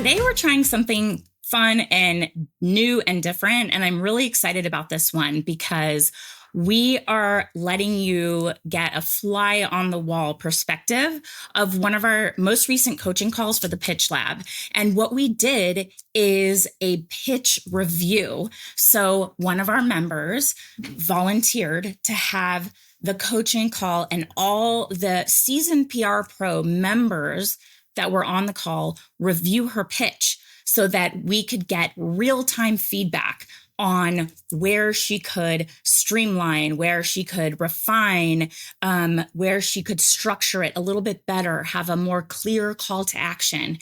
Today we're trying something fun and new and different, and I'm really excited about this one because we are letting you get a fly on the wall perspective of one of our most recent coaching calls for the Pitch Lab. And what we did is a pitch review. So one of our members volunteered to have the coaching call, and all the seasoned PR Pro members that were on the call review her pitch so that we could get real-time feedback on where she could streamline, where she could refine, where she could structure it a little bit better, have a more clear call to action.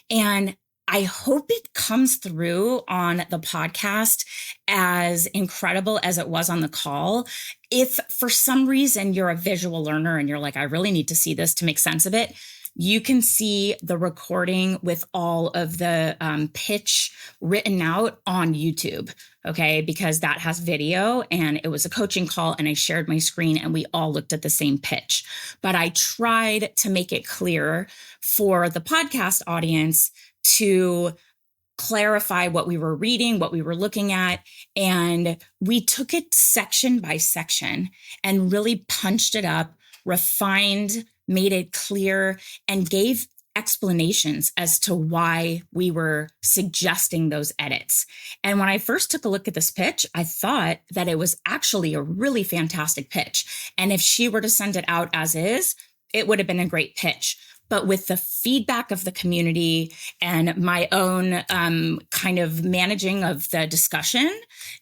And I hope it comes through on the podcast as incredible as it was on the call. If for some reason you're a visual learner and you're like, I really need to see this to make sense of it, you can see the recording with all of the pitch written out on YouTube, okay? Because that has video, and it was a coaching call, and I shared my screen and we all looked at the same pitch. But I tried to make it clear for the podcast audience to clarify what we were reading, what we were looking at, and we took it section by section and really punched it up, refined, made it clear, and gave explanations as to why we were suggesting those edits. And when I first took a look at this pitch, I thought that it was actually a really fantastic pitch. And if she were to send it out as is, it would have been a great pitch. But with the feedback of the community and my own kind of managing of the discussion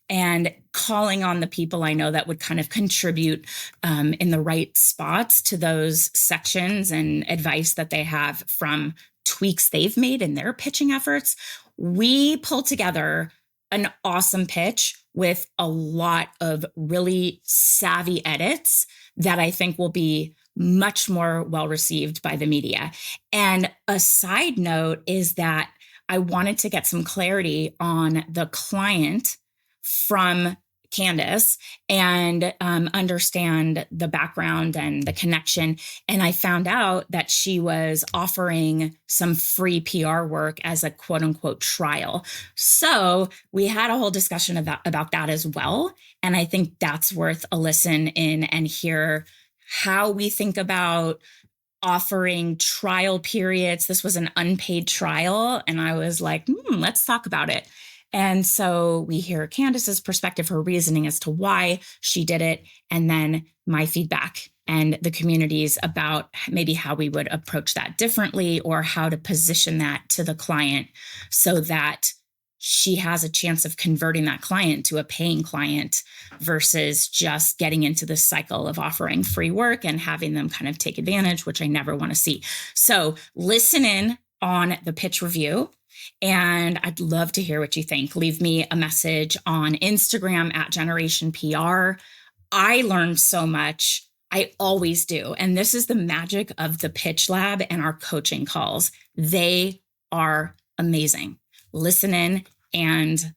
and calling on the people I know that would kind of contribute in the right spots to those sections and advice that they have from tweaks they've made in their pitching efforts, we pulled together an awesome pitch with a lot of really savvy edits that I think will be much more well received by the media. And a side note is that I wanted to get some clarity on the client from Candace and understand the background and the connection. And I found out that she was offering some free PR work as a quote unquote trial. So we had a whole discussion about that as well. And I think that's worth a listen in and hear how we think about offering trial periods. This was an unpaid trial. And I was like, let's talk about it. And so we hear Candace's perspective, her reasoning as to why she did it, and then my feedback and the community's about maybe how we would approach that differently or how to position that to the client so that she has a chance of converting that client to a paying client versus just getting into this cycle of offering free work and having them kind of take advantage, which I never want to see. So listen in on the pitch review, and I'd love to hear what you think. Leave me a message on Instagram at Generation PR. I learned so much. I always do. And this is the magic of the Pitch Lab and our coaching calls. They are amazing. Listen in and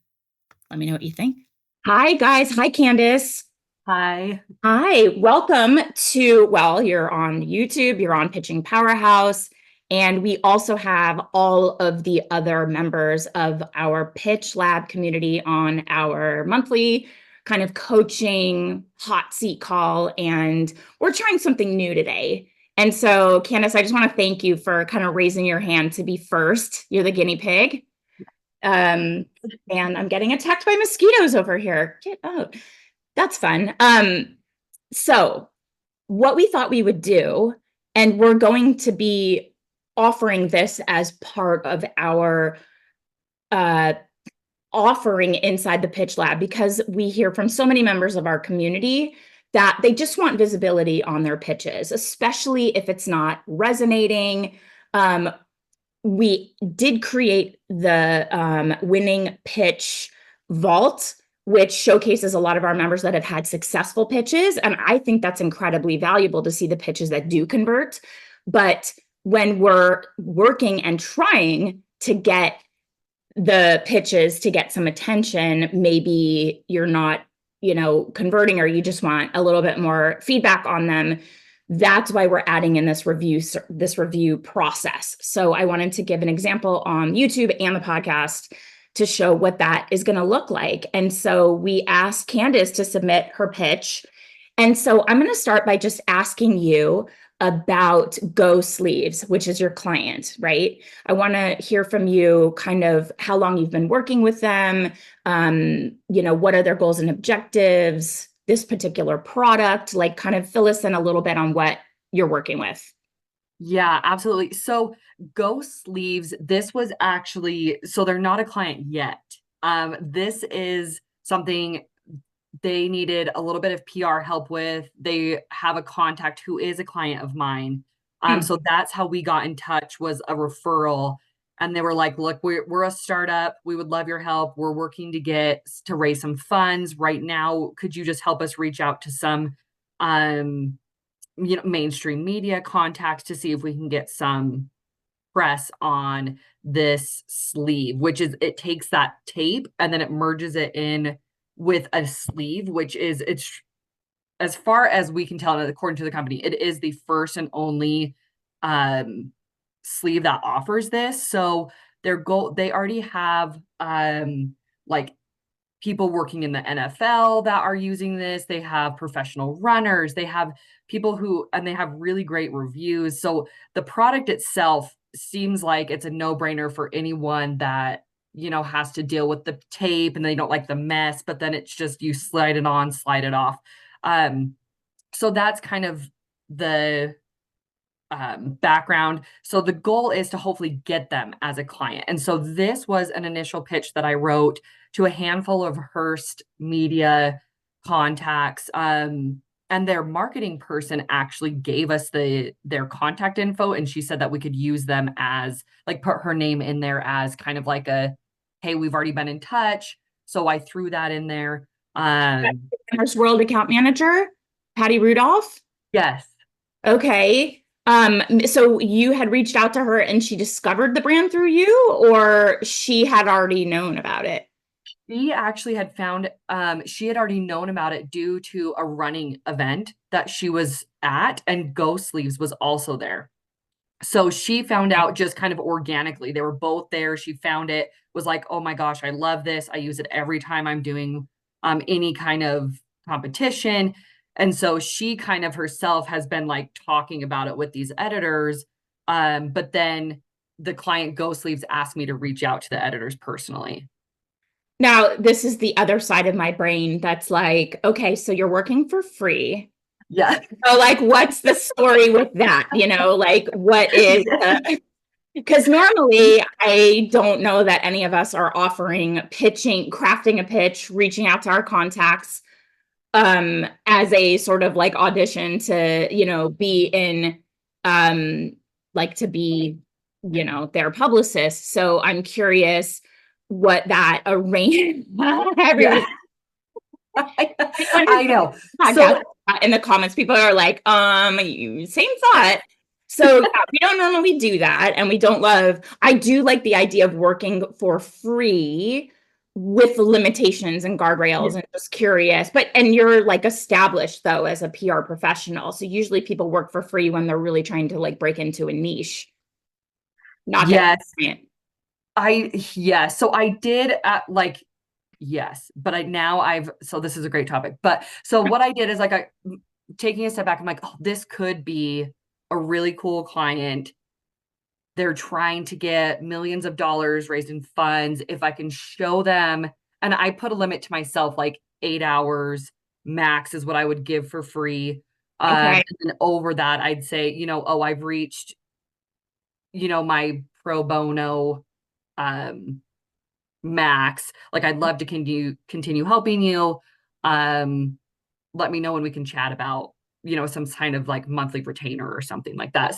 let me know what you think. Hi, guys. Hi, Candace. Hi. Hi. Welcome to, well, you're on YouTube, you're on Pitching Powerhouse, and we also have all of the other members of our Pitch Lab community on our monthly kind of coaching hot seat call, and we're trying something new today. And so, Candace, I just want to thank you for kind of raising your hand to be first. You're the guinea pig. And I'm getting attacked by mosquitoes over here. Get out. That's fun. So what we thought we would do, and we're going to be offering this as part of our offering inside the Pitch Lab, because we hear from so many members of our community that they just want visibility on their pitches, especially if it's not resonating. We did create the winning pitch vault, which showcases a lot of our members that have had successful pitches. And I think that's incredibly valuable to see the pitches that do convert. But when we're working and trying to get the pitches to get some attention, maybe you're not, converting, or you just want a little bit more feedback on them, That's why we're adding in this review process. So I wanted to give an example on YouTube and the podcast to show what that is going to look like. And so we asked Candace to submit her pitch. And so I'm going to start by just asking you about Go Sleeves, which is your client, right? I want to hear from you kind of how long you've been working with them, what are their goals and objectives, this particular product, like kind of fill us in a little bit on what you're working with. Yeah, absolutely. So Go Sleeves, this was actually, so they're not a client yet. This is something they needed a little bit of PR help with. They have a contact who is a client of mine. So that's how we got in touch, was a referral. And they were like, look, we're a startup. We would love your help. We're working to raise some funds right now. Could you just help us reach out to some mainstream media contacts to see if we can get some press on this sleeve, which is, it takes that tape and then it merges it in with a sleeve, which is, it's, as far as we can tell, according to the company, it is the first and only sleeve that offers this. So they already have like people working in the NFL that are using this. They have professional runners. They have people and they have really great reviews. So the product itself seems like it's a no-brainer for anyone that, has to deal with the tape and they don't like the mess, but then it's just, you slide it on, slide it off. So that's kind of the background. So the goal is to hopefully get them as a client. And so this was an initial pitch that I wrote to a handful of Hearst media contacts. And their marketing person actually gave us their contact info. And she said that we could use them as, like, put her name in there as kind of like hey, we've already been in touch. So I threw that in there. Hearst World account manager, Patty Rudolph. Yes. Okay. So you had reached out to her and she discovered the brand through you, or she had already known about it? She actually had found, she had already known about it due to a running event that she was at, and Go Sleeves was also there. So she found out just kind of organically. They were both there. She found it, was like, oh my gosh, I love this. I use it every time I'm doing any kind of competition. And so she kind of herself has been like talking about it with these editors. But then the client Go Sleeves asked me to reach out to the editors personally. Now, this is the other side of my brain that's like, okay, so you're working for free. Yeah. So, like, what's the story with that? Like, what is because normally I don't know that any of us are offering pitching, crafting a pitch, reaching out to our contacts as a sort of like audition to, be in like to be, their publicist. So I'm curious what that arrange Yeah. everyone I know. podcast in the comments, people are like, same thought. So yeah, we don't normally do that. And I do like the idea of working for free with the limitations and guardrails, and just curious. And you're like established though as a PR professional. So usually people work for free when they're really trying to like break into a niche. Not that. Yes. So I did yes, but so this is a great topic. But so what I did is like, taking a step back, I'm like, oh, this could be a really cool client. They're trying to get millions of dollars raised in funds. If I can show them, and I put a limit to myself, like 8 hours max is what I would give for free. Okay. And over that, I'd say, I've reached, my pro bono max. Like, I'd love to continue helping you. Let me know when we can chat about, some kind of like monthly retainer or something like that.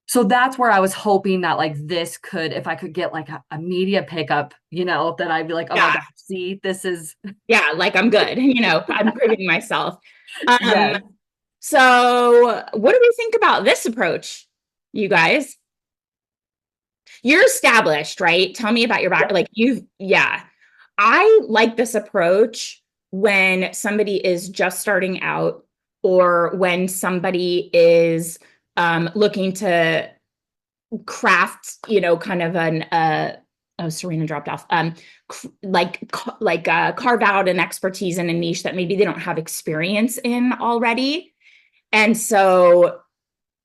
So that's where I was hoping that like this could, if I could get like a media pickup, that I'd be like, oh my gosh, see, this is. Yeah, like I'm good, I'm proving myself. Yes. So what do we think about this approach, you guys? You're established, right? Tell me about your back. Like yeah. I like this approach when somebody is just starting out or when somebody is looking to craft, kind of an oh, Serena dropped off. Carve out an expertise in a niche that maybe they don't have experience in already. And so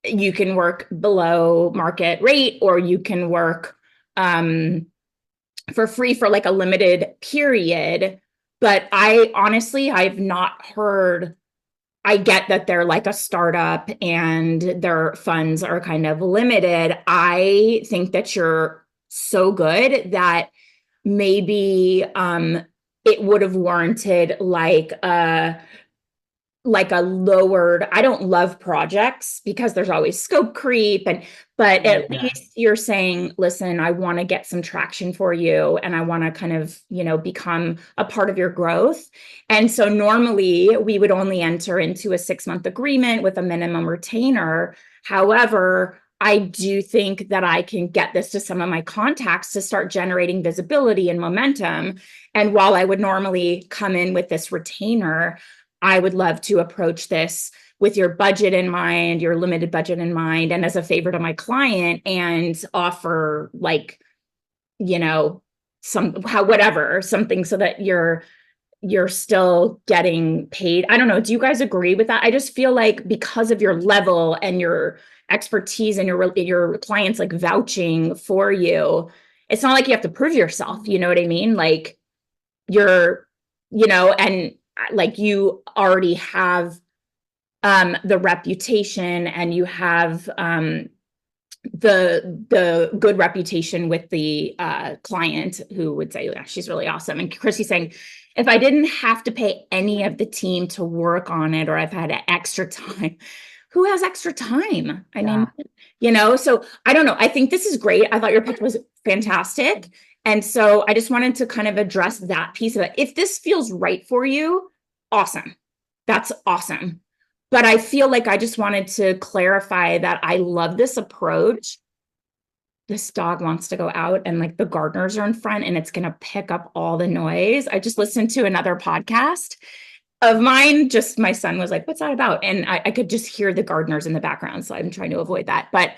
you can work below market rate, or you can work for free for like a limited period. But I've not heard. I get that they're like a startup and their funds are kind of limited. I think that you're so good that maybe it would have warranted like a lowered. I don't love projects because there's always scope creep, but at Yeah. least you're saying, listen, I want to get some traction for you and I want to kind of, become a part of your growth. And so normally we would only enter into a 6-month agreement with a minimum retainer. However, I do think that I can get this to some of my contacts to start generating visibility and momentum. And while I would normally come in with this retainer, I would love to approach this with your budget in mind, your limited budget in mind, and as a favor to my client, and offer like, something so that you're still getting paid. I don't know. Do you guys agree with that? I just feel like because of your level and your expertise and your clients like vouching for you, it's not like you have to prove yourself. You know what I mean? Like you're, and like you already have the reputation, and you have the good reputation with the client, who would say, yeah, she's really awesome. And Chrissy's saying, if I didn't have to pay any of the team to work on it, or I've had extra time, who has extra time? I mean, so I don't know. I think this is great. I thought your pitch was fantastic. And so I just wanted to kind of address that piece of it. If this feels right for you, awesome. That's awesome. But I feel like I just wanted to clarify that I love this approach. This dog wants to go out, and like the gardeners are in front and it's going to pick up all the noise. I just listened to another podcast of mine. Just my son was like, what's that about? And I could just hear the gardeners in the background. So I'm trying to avoid that. But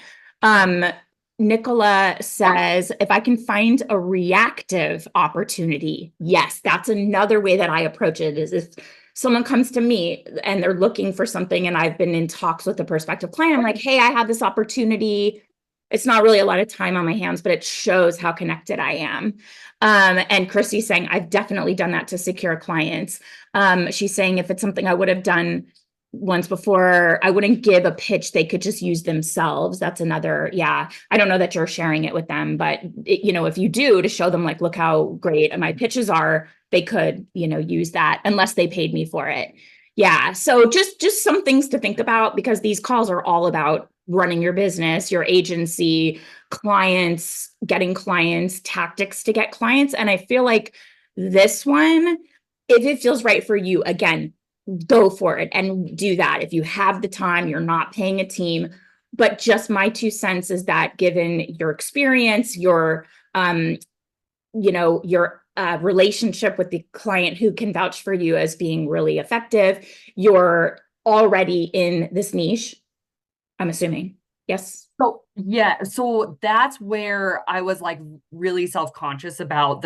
Nicola says, if I can find a reactive opportunity, yes, that's another way that I approach it. Is if someone comes to me and they're looking for something, and I've been in talks with a prospective client, I'm like, hey, I have this opportunity. It's not really a lot of time on my hands, but it shows how connected I am. And Chrissy's saying, I've definitely done that to secure clients. She's saying, if it's something I would have done once before, I wouldn't give a pitch they could just use themselves. That's another, yeah. I don't know that you're sharing it with them, but if you do, to show them like, look how great my pitches are, they could, use that unless they paid me for it. Yeah. So just some things to think about, because these calls are all about running your business, your agency, clients, getting clients, tactics to get clients. And I feel like this one, if it feels right for you, again, go for it and do that. If you have the time, you're not paying a team. But just my 2 cents is that, given your experience, your relationship with the client who can vouch for you as being really effective, you're already in this niche, I'm assuming. Yes. So that's where I was like really self-conscious about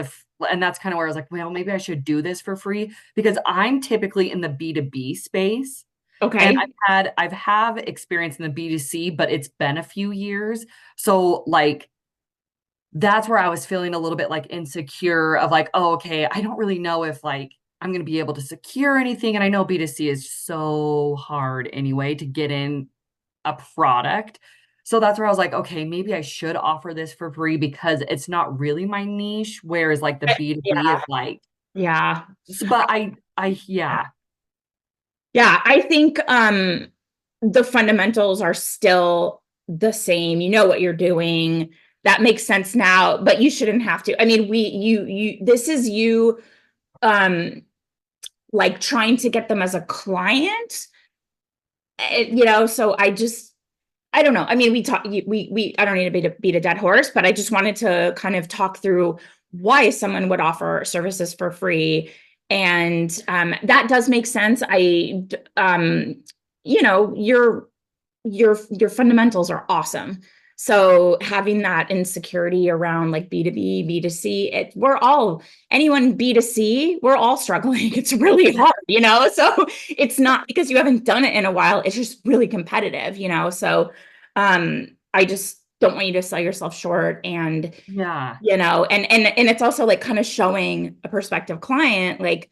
and that's kind of where I was like, well, maybe I should do this for free, because I'm typically in the B2B space. Okay. And I've have experience in the B2C, but it's been a few years. So like, that's where I was feeling a little bit like insecure of like, oh, okay, I don't really know if like I'm going to be able to secure anything. And I know B2C is so hard anyway to get in a product. So that's where I was like, okay, maybe I should offer this for free, because it's not really my niche. Whereas like the B2B Yeah. is like, Yeah. but yeah. Yeah. I think the fundamentals are still the same. You know what you're doing. That makes sense now, but you shouldn't have to. I mean, this is you like trying to get them as a client. So I don't know. I mean, I don't need to beat a dead horse, but I just wanted to kind of talk through why someone would offer services for free. And that does make sense. you know, your fundamentals are awesome. So having that insecurity around like B2B, B2C, we're all, anyone B2C, we're all struggling. It's really hard, you know? So it's not because you haven't done it in a while. It's just really competitive, you know? So I just don't want you to sell yourself short. And, Yeah. you know, and it's also like kind of showing a prospective client, like,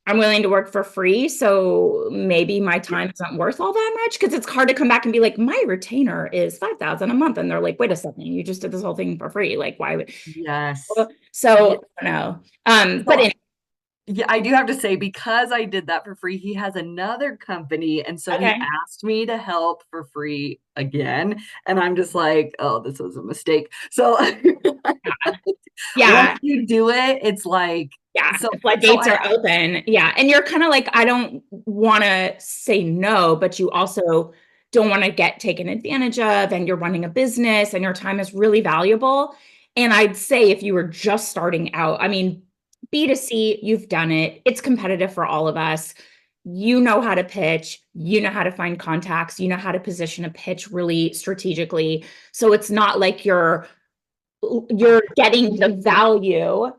I'm willing to work for free, so maybe my time isn't worth all that much, because it's hard to come back and be like, my retainer is 5,000 a month, and they're like, wait a second, you just did this whole thing for free, like why would? Yes. So Yeah. I don't know. But So yeah, I do have to say, because I did that for free, he has another company, and so he okay, asked me to help for free again, and I'm just like, oh, this was a mistake. So once yeah, you do it, it's like, yeah, so so floodgates I are open. Yeah, and you're kind of like, I don't want to say no, but you also don't want to get taken advantage of, and you're running a business, and your time is really valuable. And I'd say if you were just starting out, I mean, B2C, you've done it. It's competitive for all of us. You know how to pitch, you know how to find contacts, you know how to position a pitch really strategically. So it's not like you're getting the value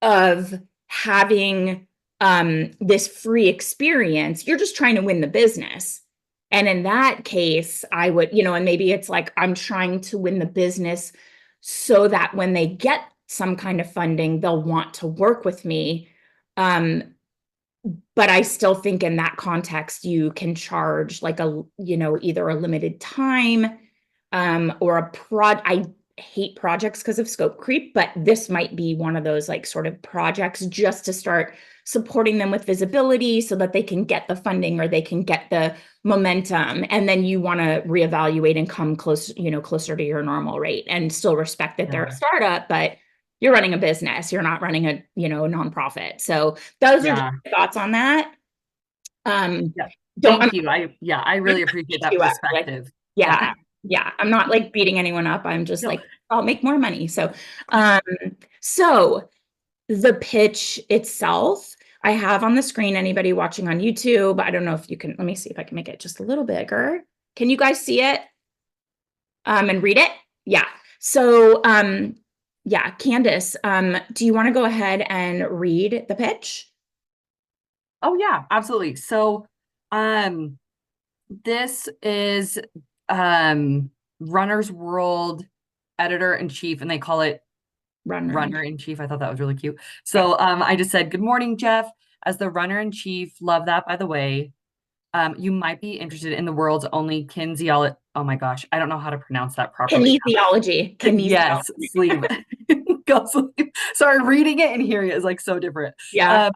of having this free experience. You're just trying to win the business. And in that case, I would, you know, and maybe it's like, I'm trying to win the business so that when they get some kind of funding, they'll want to work with me. Um, but I still think in that context, you can charge like a, you know, either a limited time or a I hate projects because of scope creep, but this might be one of those like sort of projects just to start supporting them with visibility so that they can get the funding or they can get the momentum. And then you want to reevaluate and come close, you know, closer to your normal rate and still respect that they're a yeah, startup, but you're running a business, you're not running a, you know, a nonprofit. So those are just yeah, my thoughts on that. Um, yeah. don't, I'm Thank you. I not really trying to appreciate beat that you up. Like, perspective. Yeah. yeah, yeah. I'm not like beating anyone up. I'm just No. like, I'll make more money. Um, so the pitch itself, I have on the screen, anybody watching on YouTube. I don't know if you can, let me see if I can make it just a little bigger. Can you guys see it? And read it? Yeah. So, yeah, Candace, do you want to go ahead and read the pitch? Oh yeah, absolutely. So um this is um Runner's World editor in chief, and they call it Runner and runner in chief. I thought that was really cute. yeah. So I just said, good morning, Jeff. As the runner in chief, love that, by the way. You might be interested in the world's only kinesiology. Oh my gosh, I don't know how to pronounce that properly. Kinesiology. Yes, Kinesiology. sleeve. Go sleeve. Sorry, reading it and hearing it is like so different. Yeah. Um,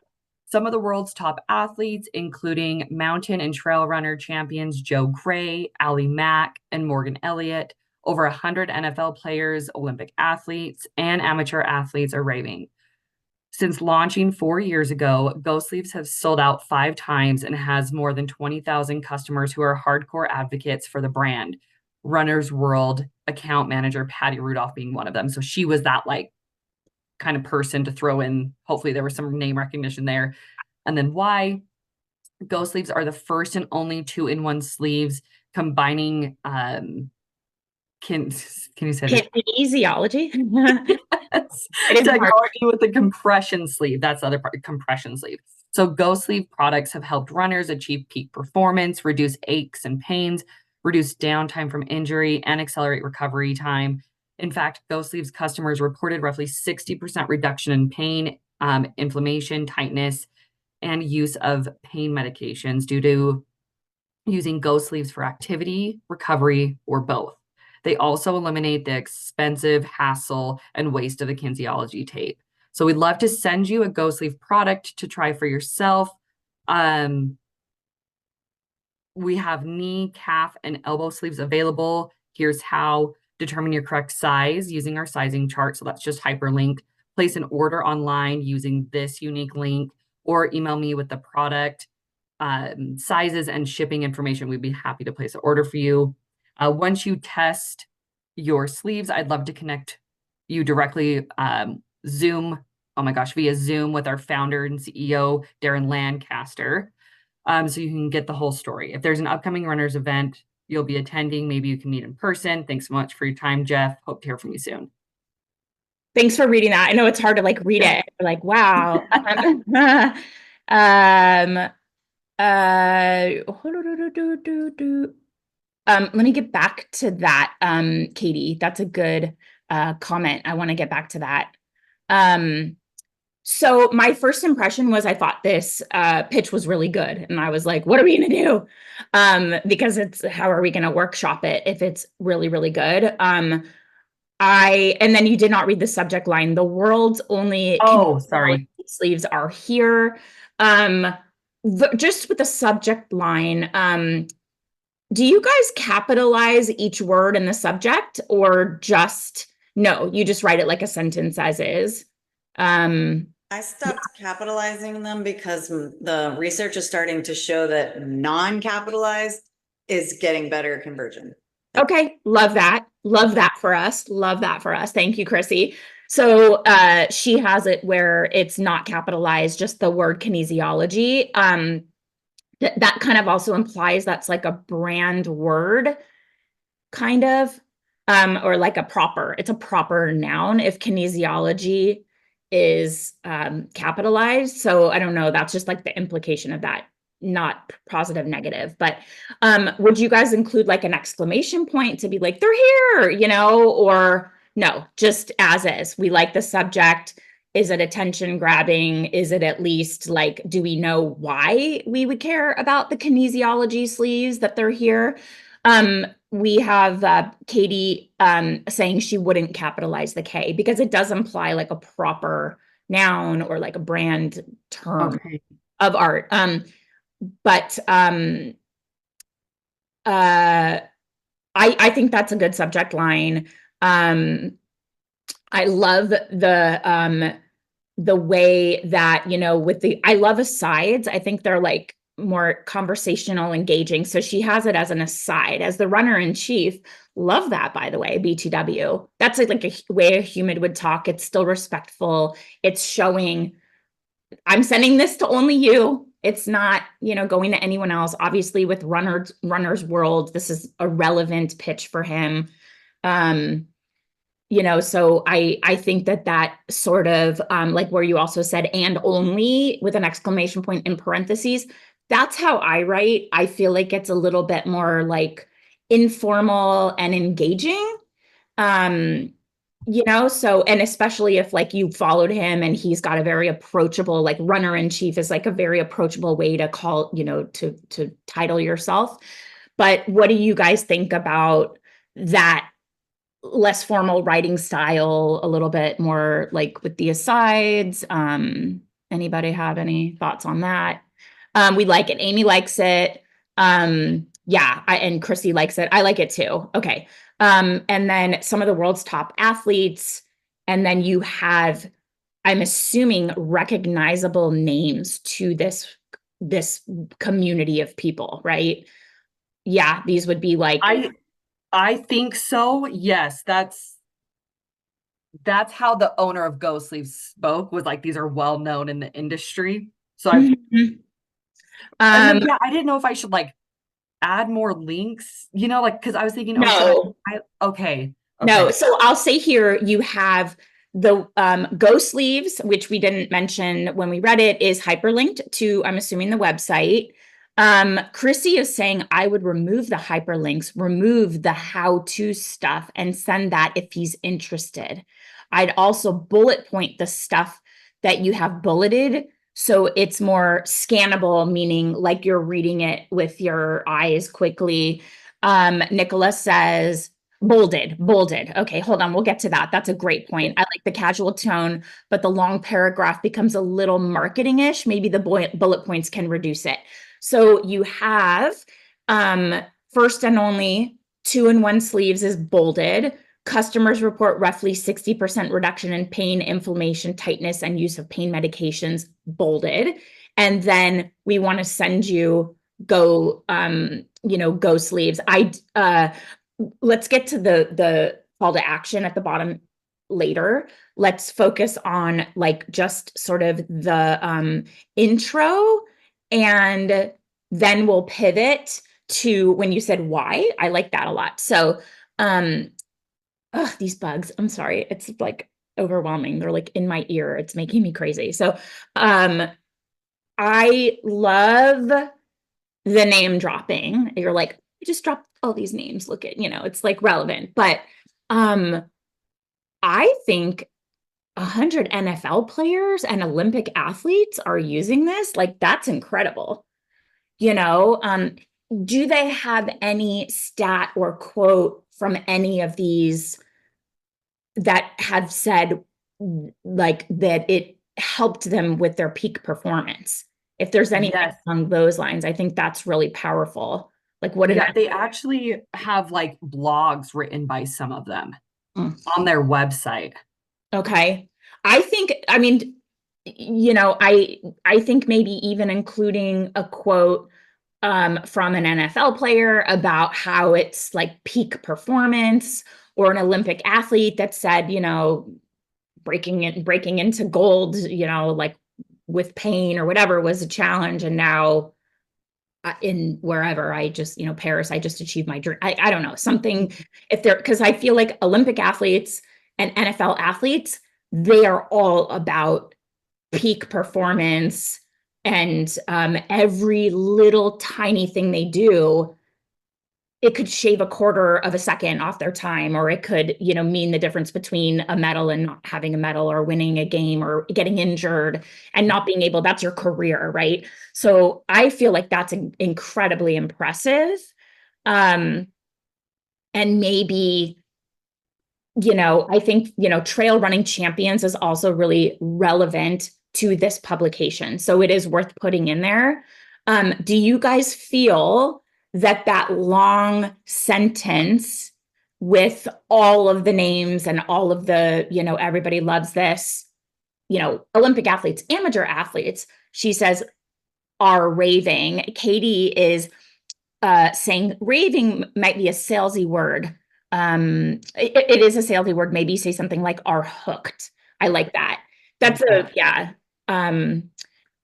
some of the world's top athletes, including mountain and trail runner champions Joe Gray, Ali Mack, and Morgan Elliott, over 100 NFL players, Olympic athletes, and amateur athletes are raving. Since launching 4 years ago, Go Sleeves has sold out 5 times and has more than 20,000 customers who are hardcore advocates for the brand. Runner's World account manager Patty Rudolph being one of them. So she was that like kind of person to throw in. Hopefully there was some name recognition there. And then why? Go sleeves are the first and only two-in-one sleeves combining can can you say this? Kinesiology. Yes. It is hard. Technology with the compression sleeve. That's the other part, compression sleeve. So Go Sleeve products have helped runners achieve peak performance, reduce aches and pains, reduce downtime from injury, and accelerate recovery time. In fact, Go Sleeves customers reported roughly 60% reduction in pain, inflammation, tightness, and use of pain medications due to using Go Sleeves for activity, recovery, or both. They also eliminate the expensive hassle and waste of the kinesiology tape. So we'd love to send you a Go Sleeve product to try for yourself. Um, we have knee, calf, and elbow sleeves available. Here's how: determine your correct size using our sizing chart. So that's just hyperlink. Place an order online using this unique link, or email me with the product sizes and shipping information. We'd be happy to place an order for you. Once you test your sleeves, I'd love to connect you directly Zoom. Oh my gosh, via Zoom with our founder and CEO, Darren Lancaster. so you can get the whole story. If there's an upcoming runners event you'll be attending, maybe you can meet in person. Thanks so much for your time, Jeff. Hope to hear from you soon. Thanks for reading that. I know it's hard to like read Yeah. it. Like, wow. Um, let me get back to that, Katie. That's a good comment. I want to get back to that. So my first impression was I thought this pitch was really good. And I was like, what are we going to do? Because it's how are we going to workshop it if it's really, really good? And then you did not read the subject line. The world's only Oh, sorry. sleeves are here. Just with the subject line, do you guys capitalize each word in the subject or just no, you just write it like a sentence as is? I stopped capitalizing them because the research is starting to show that non-capitalized is getting better conversion. Okay, love that. Love that for us. Love that for us. Thank you, Chrissy. So she has it where it's not capitalized, just the word kinesiology. That kind of also implies that's like a brand word, kind of, or like it's a proper noun if kinesiology is capitalized. So I don't know, that's just like the implication of that, not positive, negative. But would you guys include like an exclamation point to be like, they're here, or no, just as is? We like the subject. Is it attention grabbing? Is it at least like, do we know why we would care about the kinesiology sleeves that they're here? We have Katie saying she wouldn't capitalize the K because it does imply like a proper noun or like a brand term of art. But I think that's a good subject line. I love the way that, I love asides. I think they're like more conversational, engaging. So she has it as an aside, as the runner in chief. Love that, by the way, BTW. That's like a way a human would talk. It's still respectful. It's showing, I'm sending this to only you. It's not, going to anyone else. Obviously, with runner's world, this is a relevant pitch for him. So I think that sort of like where you also said and only with an exclamation point in parentheses, that's how I write. I feel like it's a little bit more like informal and engaging. So, and especially if like you followed him and he's got a very approachable, like runner in chief is like a very approachable way to call, to title yourself. But what do you guys think about that less formal writing style, a little bit more like with the asides? Anybody have any thoughts on that? We like it. Amy likes it. And Chrissy likes it. I like it too. Okay. And then some of the world's top athletes. And then you have, I'm assuming, recognizable names to this community of people, right? Yeah, these would be like, I think so. Yes, that's how the owner of Go Sleeves spoke, was like these are well known in the industry. So I didn't know if I should like add more links, like because I was thinking, no. Okay. No, so I'll say here you have the Go Sleeves, which we didn't mention when we read it, is hyperlinked to, I'm assuming, the website. Chrissy is saying I would remove the hyperlinks, remove the how-to stuff, and send that if he's interested. I'd also bullet point the stuff that you have bulleted so it's more scannable, meaning like you're reading it with your eyes quickly. Nicholas says bolded. Okay, hold on. We'll get to that. That's a great point. I like the casual tone, but the long paragraph becomes a little marketing-ish. Maybe the bullet points can reduce it. So you have first and only 2-in-1 sleeves is bolded. Customers report roughly 60% reduction in pain, inflammation, tightness, and use of pain medications, bolded. And then we want to send you Go Sleeves. Let's get to the call to action at the bottom later. Let's focus on like just sort of the intro and then we'll pivot to when you said why. I like that a lot. So, these bugs, I'm sorry. It's like overwhelming. They're like in my ear. It's making me crazy. So, I love the name dropping. You're like, I just dropped all these names. Look at, it's like relevant. But I think 100 NFL players and Olympic athletes are using this. Like, that's incredible. Do they have any stat or quote from any of these that have said like that it helped them with their peak performance? If there's anything Yes. along those lines, I think that's really powerful. Like, what did Yeah, they actually have like blogs written by some of them Mm. on their website. Okay. I mean, I think maybe even including a quote from an NFL player about how it's like peak performance, or an Olympic athlete that said, breaking into gold, like with pain or whatever was a challenge. And now in wherever I just, Paris, I just achieved my dream. I don't know, something, because I feel like Olympic athletes and NFL athletes, they are all about peak performance, and every little tiny thing they do, it could shave a quarter of a second off their time, or it could, mean the difference between a medal and not having a medal, or winning a game, or getting injured and not being able, that's your career, right? So I feel like that's incredibly impressive. And maybe, I think, Trail Running Champions is also really relevant to this publication. So it is worth putting in there. Do you guys feel that long sentence with all of the names and all of the, everybody loves this, Olympic athletes, amateur athletes, she says, are raving? Katie is saying raving might be a salesy word. It is a salesy word. Maybe say something like are hooked. I like that. That's yeah.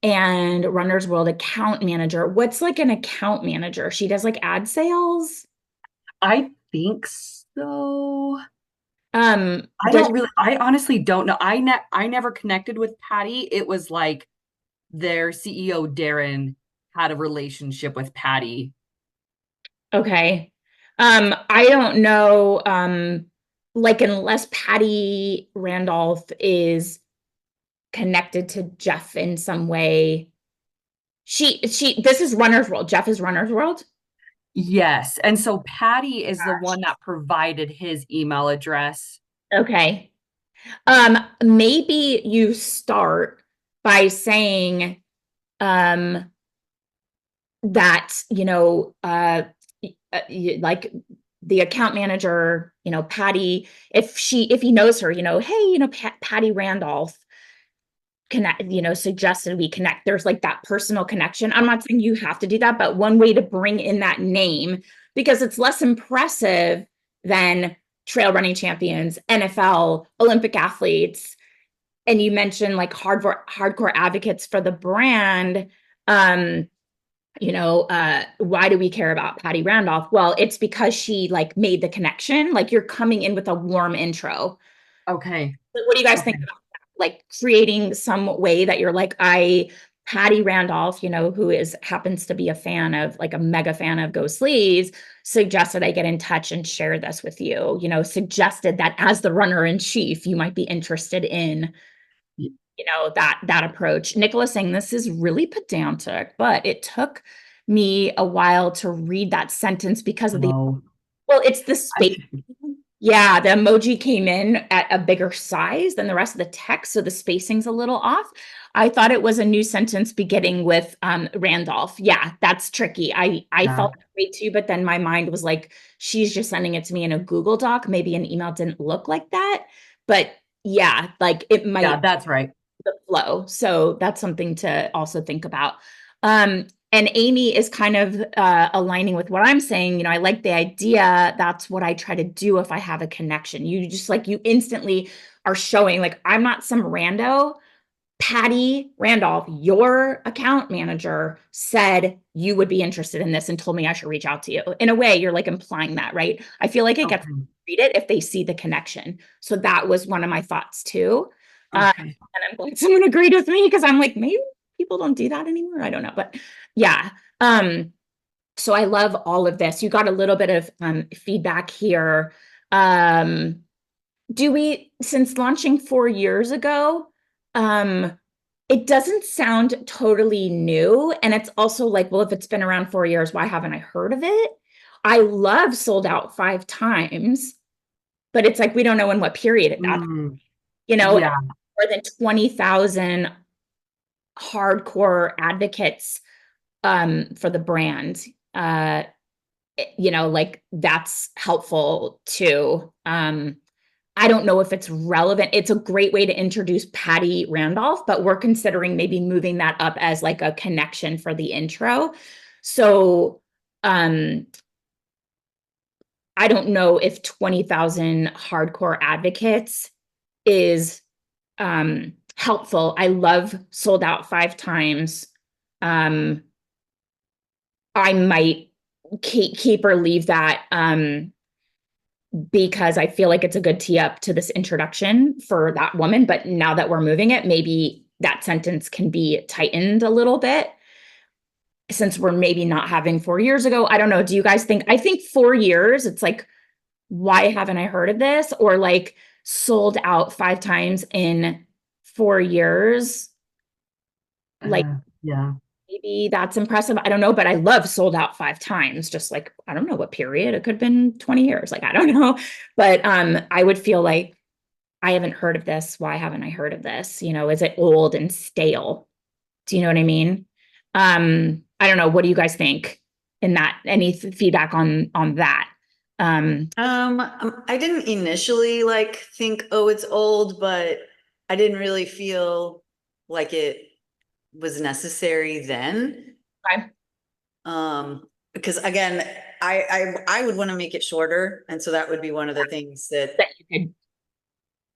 And Runner's World account manager. What's like an account manager? She does like ad sales. I think so. I honestly don't know. I never connected with Patty. It was like their CEO, Darren, had a relationship with Patty. Okay. I don't know. Like, unless Patty Randolph is connected to Jeff in some way. This is Runner's World. Jeff is Runner's World. Yes. And so Patty is the one that provided his email address. Okay. Maybe you start by saying, that, like the account manager, Patty, if he knows her, hey, Patty Randolph suggested we connect. There's like that personal connection. I'm not saying you have to do that, but one way to bring in that name, because it's less impressive than Trail Running Champions, NFL, Olympic athletes. And you mentioned like hardcore advocates for the brand. Why do we care about Patty Randolph? Well, it's because she like made the connection. Like, you're coming in with a warm intro. Okay. What do you guys think about that? Like, creating some way that you're like, Patty Randolph, who happens to be a mega fan of Go Sleeves, suggested I get in touch and share this with you, suggested that as the runner in chief, you might be interested in, that approach. Nicholas saying this is really pedantic, but it took me a while to read that sentence because of it's the space. Yeah, the emoji came in at a bigger size than the rest of the text, so the spacing's a little off. I thought it was a new sentence beginning with Randolph. Yeah, that's tricky. I felt that way too, but then my mind was like, she's just sending it to me in a Google Doc. Maybe an email didn't look like that, but yeah, like it might. Yeah, that's right. The flow. So that's something to also think about. And Amy is kind of aligning with what I'm saying. I like the idea. That's what I try to do if I have a connection. You just like, you instantly are showing like, I'm not some rando. Patty Randolph, your account manager, said you would be interested in this and told me I should reach out to you. In a way, you're like implying that, right? I feel like it gets read it if they see the connection. So that was one of my thoughts too. Okay. And I'm glad someone agreed with me because I'm like, maybe people don't do that anymore. I don't know, but yeah. So I love all of this. You got a little bit of feedback here. Since launching 4 years ago, it doesn't sound totally new. And it's also like, well, if it's been around 4 years, why haven't I heard of it? I love sold out 5 times, but it's like, we don't know in what period that's, Yeah. more than 20,000 hardcore advocates for the brand. Like that's helpful too. I don't know if it's relevant. It's a great way to introduce Patty Randolph, but we're considering maybe moving that up as like a connection for the intro. So I don't know if 20,000 hardcore advocates is helpful. I love sold out 5 times. I might keep or leave that because I feel like it's a good tee up to this introduction for that woman. But now that we're moving it, maybe that sentence can be tightened a little bit since we're maybe not having 4 years ago. I don't know. Do you guys think? I think 4 years, it's like, why haven't I heard of this? Or like sold out 5 times in 4 years. Like, yeah. maybe that's impressive. I don't know, but I love sold out 5 times. Just like, I don't know what period. It could have been 20 years. Like, I don't know. But I would feel like I haven't heard of this. Why haven't I heard of this? Is it old and stale? Do you know what I mean? I don't know. What do you guys think in that? Any feedback on that? I didn't initially like think, oh, it's old, but I didn't really feel like it was necessary then. Okay. Because again, I would want to make it shorter, and so that would be one of the things that you could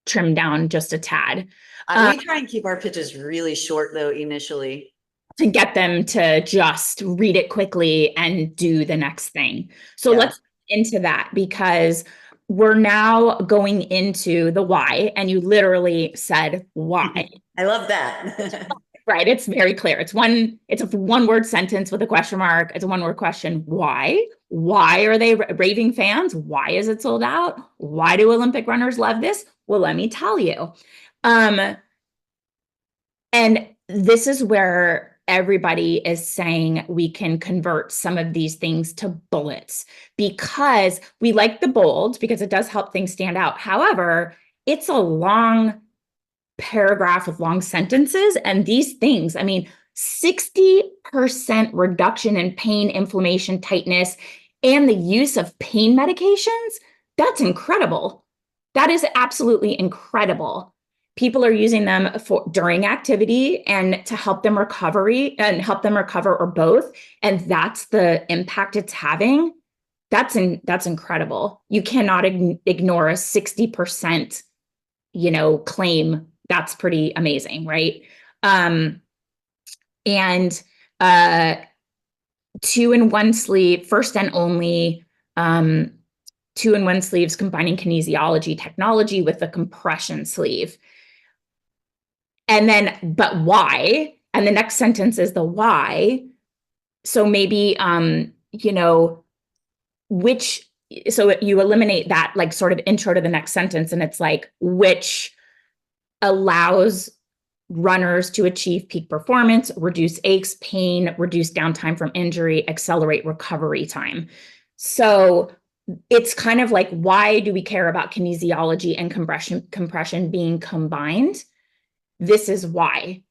trim down just a tad. we try and keep our pitches really short though initially to get them to just read it quickly and do the next thing. So let's into that, because we're now going into the why, and you literally said why. I love that. Right. It's very clear. It's a one-word sentence with a question mark. It's a one-word question. Why? Why are they raving fans? Why is it sold out? Why do Olympic runners love this? Well, let me tell you. And this is where everybody is saying we can convert some of these things to bullets, because we like the bold because it does help things stand out. However, it's a long paragraph with long sentences, and these things, 60% reduction in pain, inflammation, tightness, and the use of pain medications, that's incredible. That is absolutely incredible. People are using them during activity and to help them recover, or both. And that's the impact it's having. That's incredible. You cannot ignore a 60%, claim. That's pretty amazing, right? And 2-in-1 sleeve, first and only, 2-in-1 sleeves combining kinesiology technology with a compression sleeve. And then, but why? And the next sentence is the why. So maybe, so you eliminate that like sort of intro to the next sentence, and it's like, which allows runners to achieve peak performance, reduce aches, pain, reduce downtime from injury, accelerate recovery time. So it's kind of like, why do we care about kinesiology and compression being combined? This is why.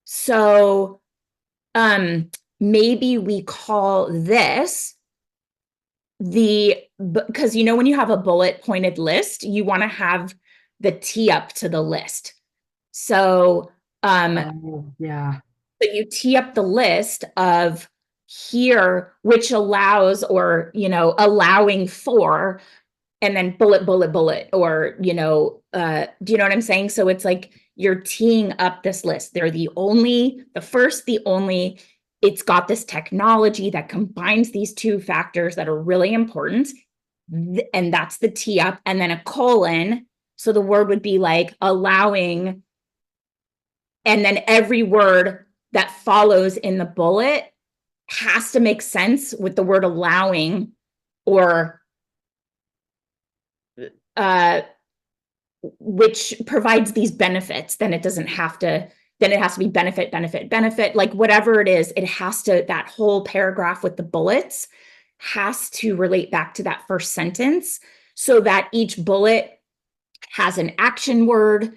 So maybe we call this because when you have a bullet pointed list, you want to have the tee up to the list. So so you tee up the list of here, which allows, or allowing for, and then bullet, or do you know what I'm saying? So it's like, you're teeing up this list. They're the first, the only, it's got this technology that combines these two factors that are really important. And that's the tee up, and then a colon. So the word would be like allowing, and then every word that follows in the bullet has to make sense with the word allowing, or which provides these benefits. Then it doesn't have to, then it has to be benefit, benefit, benefit, like whatever it is, it has to, that whole paragraph with the bullets has to relate back to that first sentence, so that each bullet has an action word.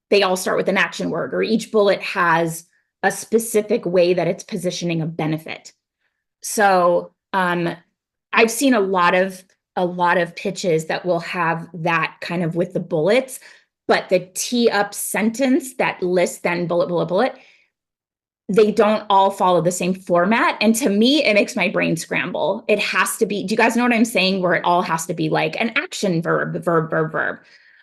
They all start with an action word, or each bullet has a specific way that it's positioning a benefit. So I've seen a lot of pitches that will have that kind of with the bullets, but the tee up sentence that lists then bullet, bullet, bullet, they don't all follow the same format. And to me, it makes my brain scramble. It has to be, do you guys know what I'm saying? Where it all has to be like an action verb, verb, verb, verb.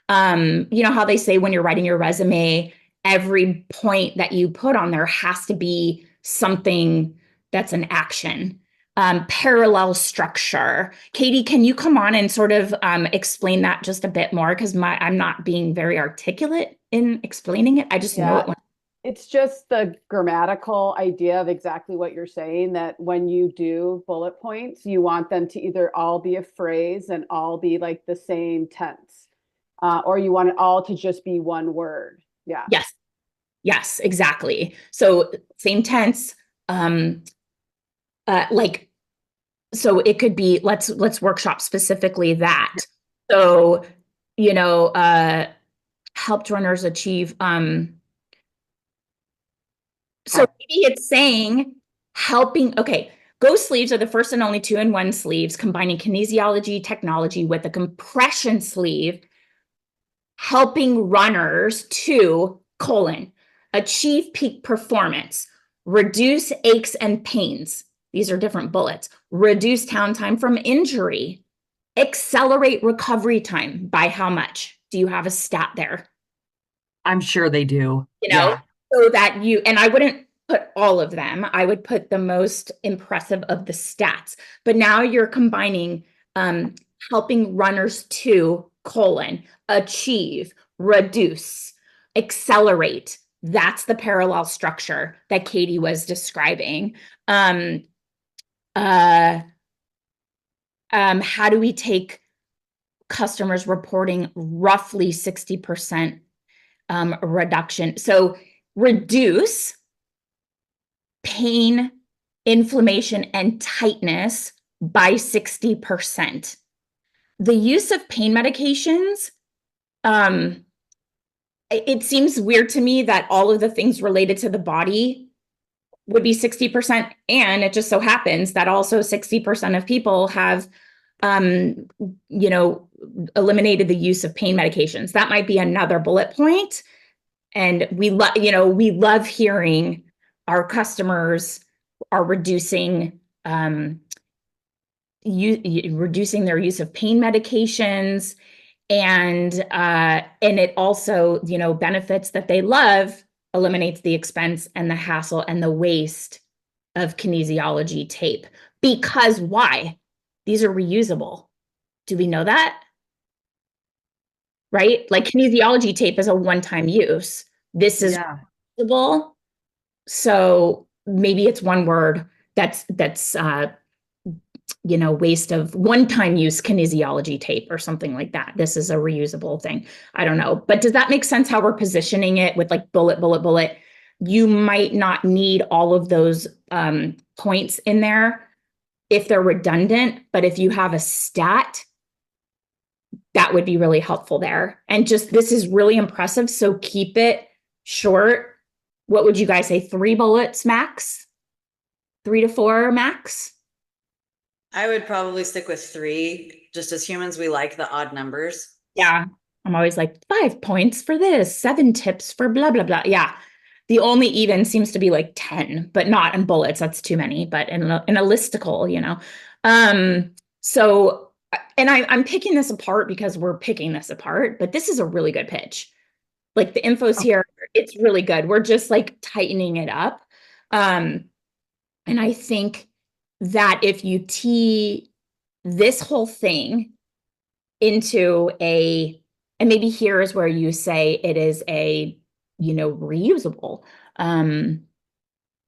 You know how they say when you're writing your resume, every point that you put on there has to be something that's an action. Parallel structure. Katie, can you come on and sort of explain that just a bit more? Because I'm not being very articulate in explaining it. I just know it when it's just the grammatical idea of exactly what you're saying, that when you do bullet points, you want them to either all be a phrase and all be like the same tense, or you want it all to just be one word. Yeah. Yes. Yes, exactly. So same tense, like, so it could be, let's workshop specifically that. So, you know, helped runners achieve, so maybe it's saying helping, okay, Go sleeves are the first and only 2-in-1 sleeves, combining kinesiology technology with a compression sleeve, helping runners to, achieve peak performance, reduce aches and pains. These are different bullets. Reduce downtime from injury, accelerate recovery time by how much? Do you have a stat there? I'm sure they do. You know, so that you, and I wouldn't put all of them, I would put the most impressive of the stats. But now you're combining helping runners to, achieve, reduce, accelerate. That's the parallel structure that Katie was describing. How do we take customers reporting roughly 60% reduction? So reduce pain, inflammation, and tightness by 60%. The use of pain medications, it seems weird to me that all of the things related to the body would be 60%. And it just so happens that also 60% of people have, you know, eliminated the use of pain medications. That might be another bullet point. And we love hearing our customers are reducing, reducing their use of pain medications. And it also, you know, benefits that they love, eliminates the expense and the hassle and the waste of kinesiology tape. Because why? These are reusable. Do we know that? Right? Like kinesiology tape is a one-time use. This is reusable. So maybe it's one word that's you know, waste of one-time use kinesiology tape or something like that. This is a reusable thing. I don't know. But does that make sense how we're positioning it with like bullet, bullet, bullet? You might not need all of those points in there if they're redundant, but if you have a stat, that would be really helpful there. And just, this is really impressive. So keep it short. What would you guys say? 3 bullets max? 3 to 4 max? I would probably stick with 3. Just as humans, we like the odd numbers. Yeah. I'm always like 5 points for this, 7 tips for blah, blah, blah. Yeah. The only even seems to be like 10, but not in bullets. That's too many, but in a listicle, you know? So, and I'm picking this apart because we're picking this apart, but this is a really good pitch. Like the info's here, it's really good. We're just like tightening it up. And I think that if you tee this whole thing into and maybe here is where you say it is a, reusable.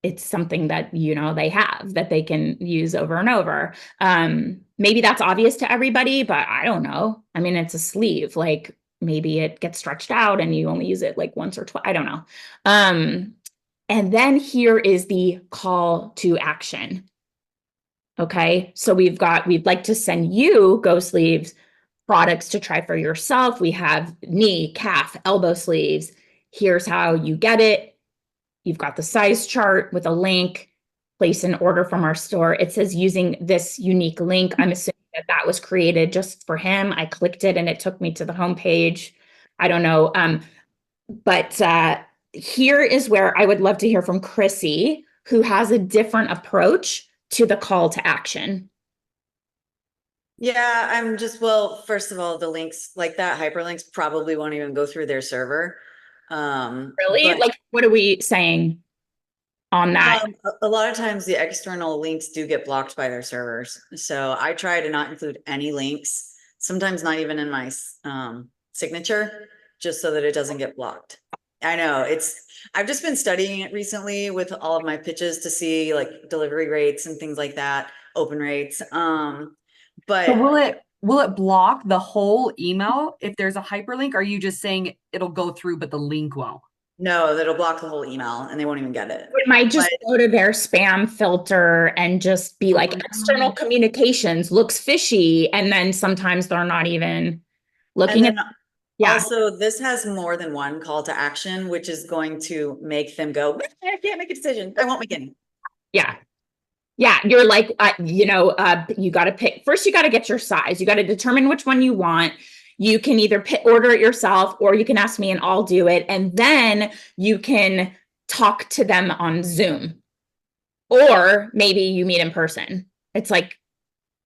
It's something that, they have that they can use over and over. Maybe that's obvious to everybody, but I don't know. I mean, it's a sleeve, like maybe it gets stretched out and you only use it like once or twice. I don't know. And then here is the call to action. Okay. So we'd like to send you Go Sleeves products to try for yourself. We have knee, calf, elbow sleeves. Here's how you get it. You've got the size chart with a link, place an order from our store. It says using this unique link. I'm assuming that was created just for him. I clicked it and it took me to the homepage. I don't know. But here is where I would love to hear from Chrissy, who has a different approach to the call to action. Yeah, first of all, the links like that, hyperlinks probably won't even go through their server. Really? But, like, what are we saying on that? a lot of times the external links do get blocked by their servers. So I try to not include any links, sometimes not even in my signature, just so that it doesn't get blocked. I know I've just been studying it recently with all of my pitches to see like delivery rates and things like that, open rates. But So will it block the whole email if there's a hyperlink? Or are you just saying it'll go through, but the link won't? no, that'll block the whole email and they won't even get it. It might just go to their spam filter and just be like external communications looks fishy. And then sometimes they're not even looking at. Yeah. Also, this has more than one call to action, which is going to make them go, I can't make a decision. I won't make any. Yeah. Yeah. You're like, you got to pick first, you got to get your size. You got to determine which one you want. You can either order it yourself or you can ask me and I'll do it. And then you can talk to them on Zoom or maybe you meet in person. It's like,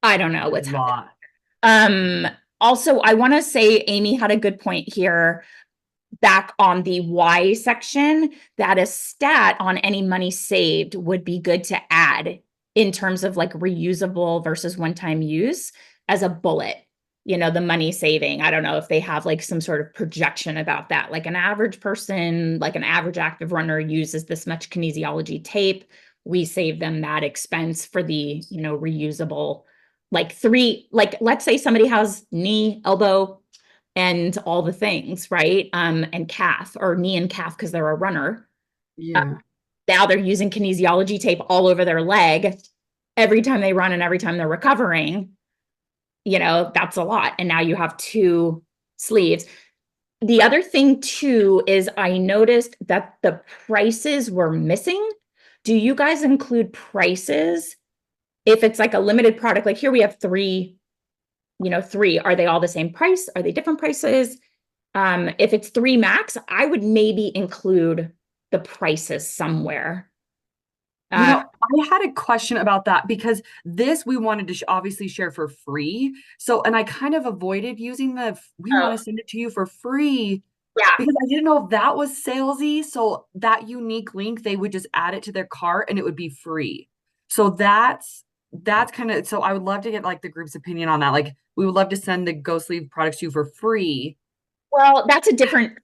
I don't know what's happening. Also, I want to say Amy had a good point here back on the why section that a stat on any money saved would be good to add in terms of like reusable versus one-time use as a bullet, the money saving. I don't know if they have like some sort of projection about that. Like an average person, like an average active runner uses this much kinesiology tape. We save them that expense for the, reusable, like let's say somebody has knee, elbow, and all the things, right? And calf or knee and calf because they're a runner. Yeah. Now they're using kinesiology tape all over their leg every time they run and every time they're recovering. That's a lot. And now you have 2 sleeves. The other thing too is I noticed that the prices were missing. Do you guys include prices? If it's like a limited product, like here we have 3, 3, are they all the same price? Are they different prices? If it's 3 max, I would maybe include the prices somewhere. I had a question about that because this we wanted to obviously share for free. So, and I kind of avoided using we want to send it to you for free. Yeah. Because I didn't know if that was salesy. So that unique link, they would just add it to their cart and it would be free. So that's kind of, so I would love to get like the group's opinion on that. Like we would love to send the Go Sleeve products to you for free. Well, that's a different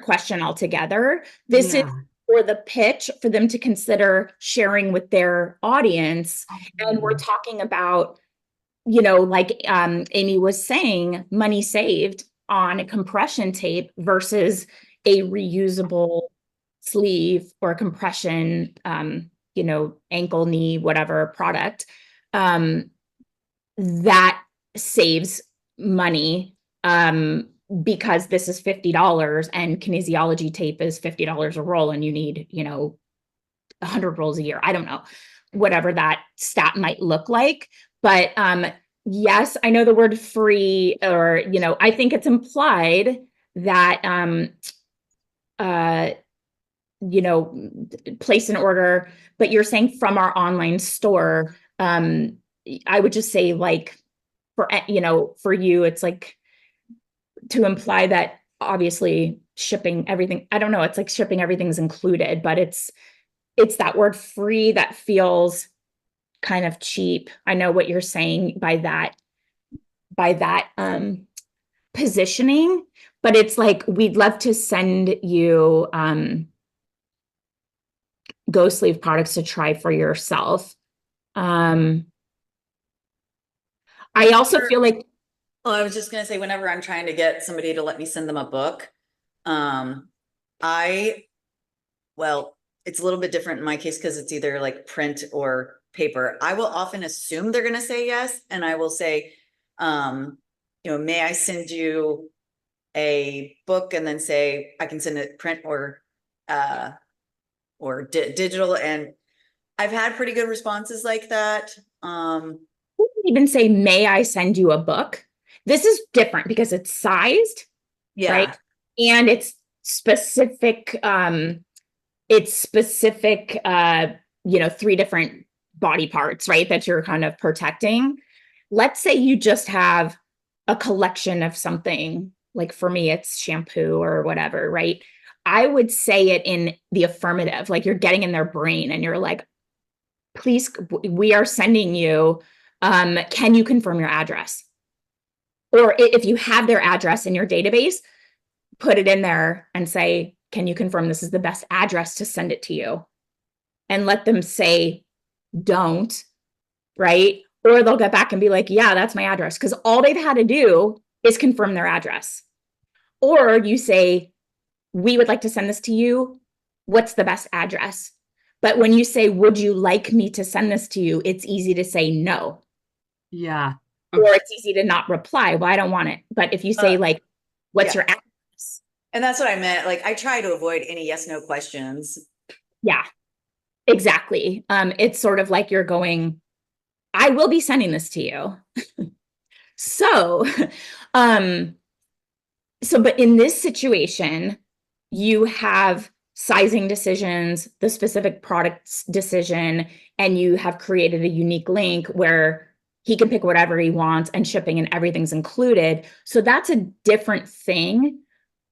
question altogether. This is for the pitch for them to consider sharing with their audience. And we're talking about, like Amy was saying, money saved on a compression tape versus a reusable sleeve or a compression, ankle, knee, whatever product, that saves money, because this is $50 and kinesiology tape is $50 a roll and you need, 100 rolls a year. I don't know, whatever that stat might look like. But yes, I know the word free, or, I think it's implied that, place an order, but you're saying from our online store. I would just say like, for you, it's like to imply that obviously shipping everything. I don't know. It's like shipping everything's included, but it's that word free that feels kind of cheap. I know what you're saying by that positioning, but it's like, we'd love to send you Go Sleeve products to try for yourself. I also feel like, Well, I was just gonna say, whenever I'm trying to get somebody to let me send them a book, well, it's a little bit different in my case because it's either like print or paper. I will often assume they're gonna say yes, and I will say, may I send you a book, and then say I can send it print or digital. And I've had pretty good responses like that. even say, may I send you a book? This is different because it's sized, Yeah. right? And it's specific, 3 different body parts, right? That you're kind of protecting. Let's say you just have a collection of something, like for me, it's shampoo or whatever, right? I would say it in the affirmative, like you're getting in their brain and you're like, please, we are sending you, can you confirm your address? Or if you have their address in your database, put it in there and say, can you confirm this is the best address to send it to you? And let them say, don't, right? Or they'll get back and be like, yeah, that's my address. Because all they've had to do is confirm their address. Or you say, we would like to send this to you. What's the best address? But when you say, would you like me to send this to you? It's easy to say no. Yeah. Or it's easy to not reply. Well, I don't want it. But if you say like, what's your address? And that's what I meant. Like, I try to avoid any yes, no questions. Yeah, exactly. It's sort of like you're going, I will be sending this to you. So, but in this situation, you have sizing decisions, the specific products decision, and you have created a unique link where he can pick whatever he wants and shipping and everything's included. So that's a different thing.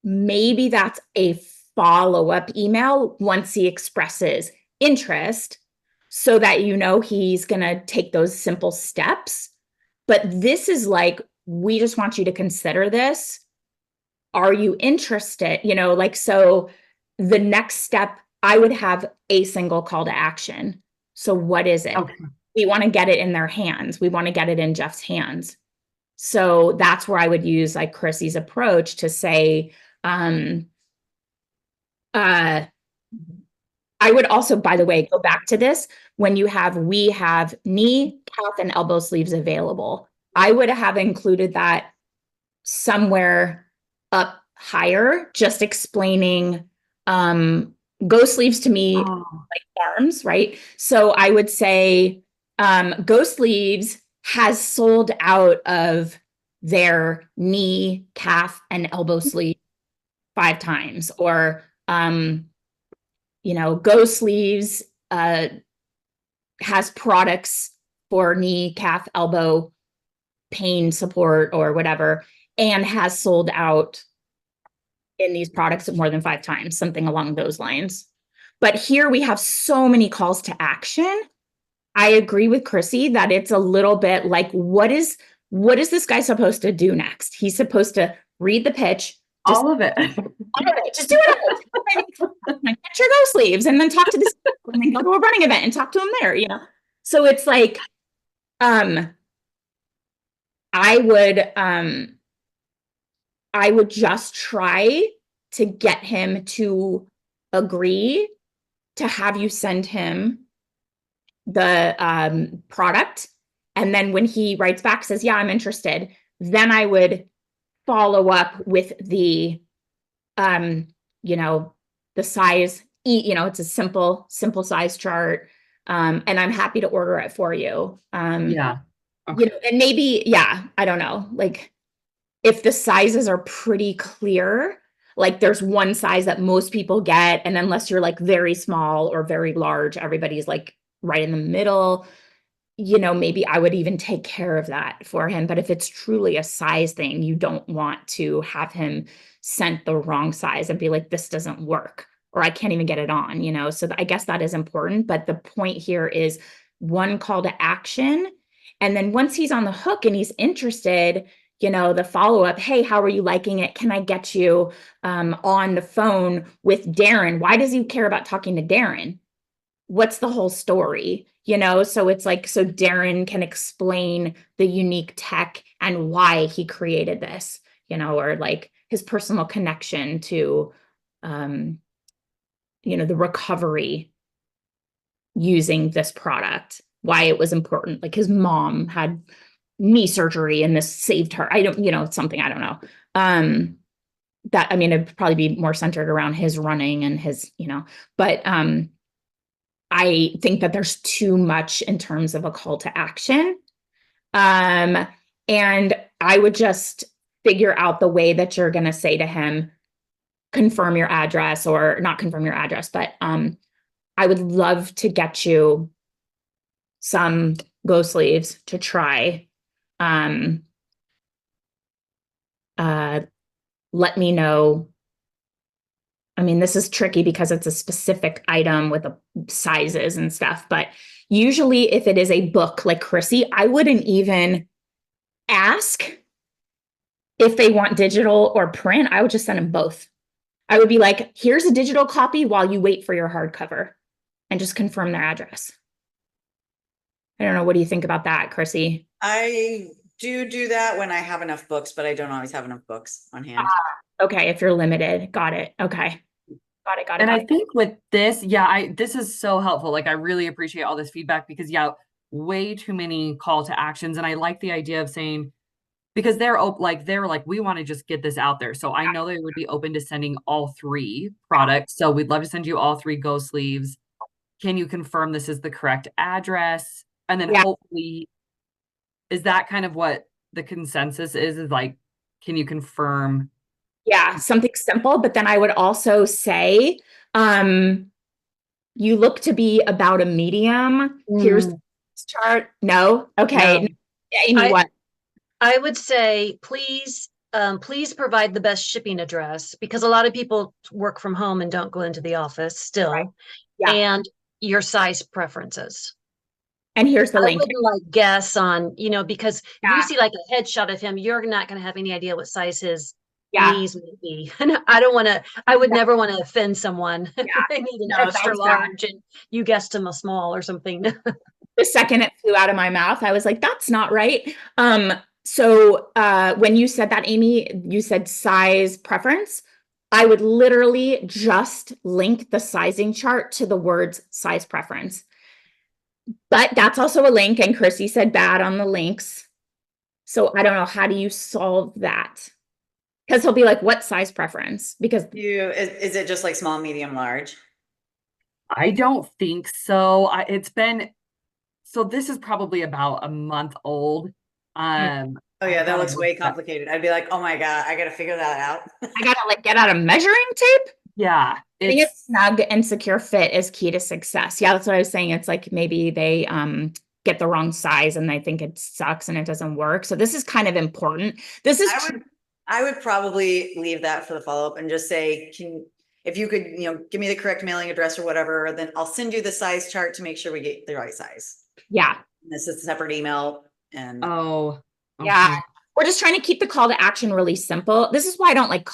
Maybe that's a follow-up email once he expresses interest so that he's going to take those simple steps. But this is like, we just want you to consider this. Are you interested? So the next step, I would have a single call to action. So what is it? Okay. We want to get it in their hands. We want to get it in Jeff's hands. So that's where I would use like Chrissy's approach to say, I would also, by the way, go back to this. When we have knee, calf, and elbow sleeves available. I would have included that somewhere up higher, just explaining, Go Sleeves to me, like arms, right? So I would say, Go Sleeves has sold out of their knee, calf, and elbow sleeve 5 times, or, Go Sleeves has products for knee, calf, elbow pain support or whatever, and has sold out in these products more than 5 times, something along those lines. But here we have so many calls to action. I agree with Chrissy that it's a little bit like, what is this guy supposed to do next? He's supposed to read the pitch. All of it. Just do it all. Get your Go Sleeves and then talk to this and then go to a running event and talk to him there, So it's like, I would just try to get him to agree to have you send him the product. And then when he writes back, says, yeah, I'm interested, then I would follow up with the, the size, it's a simple size chart. And I'm happy to order it for you. Yeah. Okay. And maybe, I don't know, like if the sizes are pretty clear, like there's one size that most people get, and unless you're like very small or very large, everybody's like right in the middle. maybe I would even take care of that for him. But if it's truly a size thing, you don't want to have him sent the wrong size and be like, this doesn't work, or I can't even get it on, So I guess that is important. But the point here is one call to action. And then once he's on the hook and he's interested, the follow-up, hey, how are you liking it? Can I get you on the phone with Darren? Why does he care about talking to Darren? What's the whole story? So it's like, so Darren can explain the unique tech and why he created this, or like his personal connection to, the recovery using this product, why it was important. Like his mom had knee surgery and this saved her. I don't, something, I don't know. It'd probably be more centered around his running and his, but, I think that there's too much in terms of a call to action. And I would just figure out the way that you're going to say to him, confirm your address, or not confirm your address, but I would love to get you some Go sleeves to try. Let me know. This is tricky because it's a specific item with sizes and stuff, but usually if it is a book like Chrissy, I wouldn't even ask if they want digital or print. I would just send them both. I would be like, here's a digital copy while you wait for your hardcover, and just confirm their address. I don't know. What do you think about that, Chrissy? I do that when I have enough books, but I don't always have enough books on hand. Okay, if you're limited. Got it. Okay. Got it. And I think with this, this is so helpful. Like, I really appreciate all this feedback because, way too many call to actions. And I like the idea of saying, because they're like, we want to just get this out there. So I know they would be open to sending all 3 products. So we'd love to send you all 3 Go sleeves. Can you confirm this is the correct address? And then hopefully, is that kind of what the consensus is like, can you confirm? Yeah, something simple. But then I would also say, you look to be about a medium. Here's the chart. No. Okay. No. Amy, what? I would say, please provide the best shipping address, because a lot of people work from home and don't go into the office still. Right. Yeah. And your size preferences. And here's the link. I wouldn't like guess on, because if you see like a headshot of him, you're not going to have any idea what size his knees would be. And I would never want to offend someone. They need an extra large and you guessed him a small or something. The second it flew out of my mouth, I was like, that's not right. So when you said that, Amy, you said size preference. I would literally just link the sizing chart to the words size preference. But that's also a link, and Chrissy said bad on the links. So I don't know, how do you solve that? Because he'll be like, what size preference? Because is it just like small, medium, large? I don't think so. So this is probably about a month old. Oh yeah, that looks way complicated. I'd be like, oh my God, I got to figure that out. I got to get out a measuring tape. Yeah. I think it's snug and secure fit is key to success. Yeah, that's what I was saying. It's like maybe they get the wrong size and they think it sucks and it doesn't work. So this is kind of important. I would probably leave that for the follow-up and just say, if you could, give me the correct mailing address or whatever, then I'll send you the size chart to make sure we get the right size. Yeah. And this is a separate email. And okay. Yeah. We're just trying to keep the call to action really simple. This is why I don't like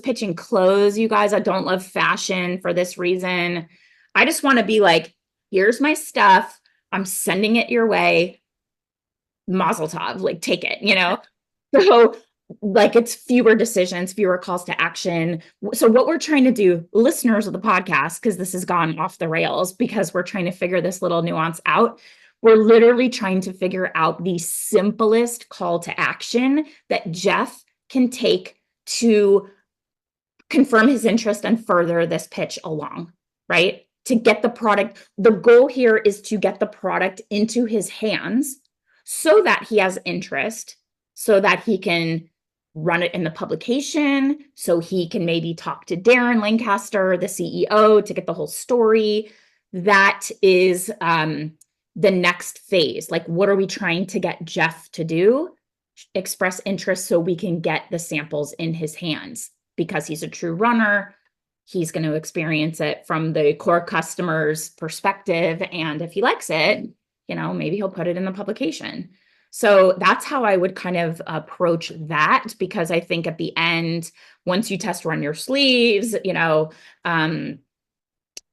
pitching clothes, you guys. I don't love fashion for this reason. I just want to be like, here's my stuff. I'm sending it your way. Mazel tov, like take it, So like it's fewer decisions, fewer calls to action. So what we're trying to do, listeners of the podcast, because this has gone off the rails because we're trying to figure this little nuance out. We're literally trying to figure out the simplest call to action that Jeff can take to confirm his interest and further this pitch along, right? To get the product. The goal here is to get the product into his hands so that he has interest, so that he can run it in the publication, so he can maybe talk to Darren Lancaster, the CEO, to get the whole story. That is, the next phase. Like, what are we trying to get Jeff to do? Express interest so we can get the samples in his hands, because he's a true runner. He's going to experience it from the core customer's perspective. And if he likes it, you know, maybe he'll put it in the publication. So that's how I would kind of approach that, because I think at the end, once you test run your sleeves, you know,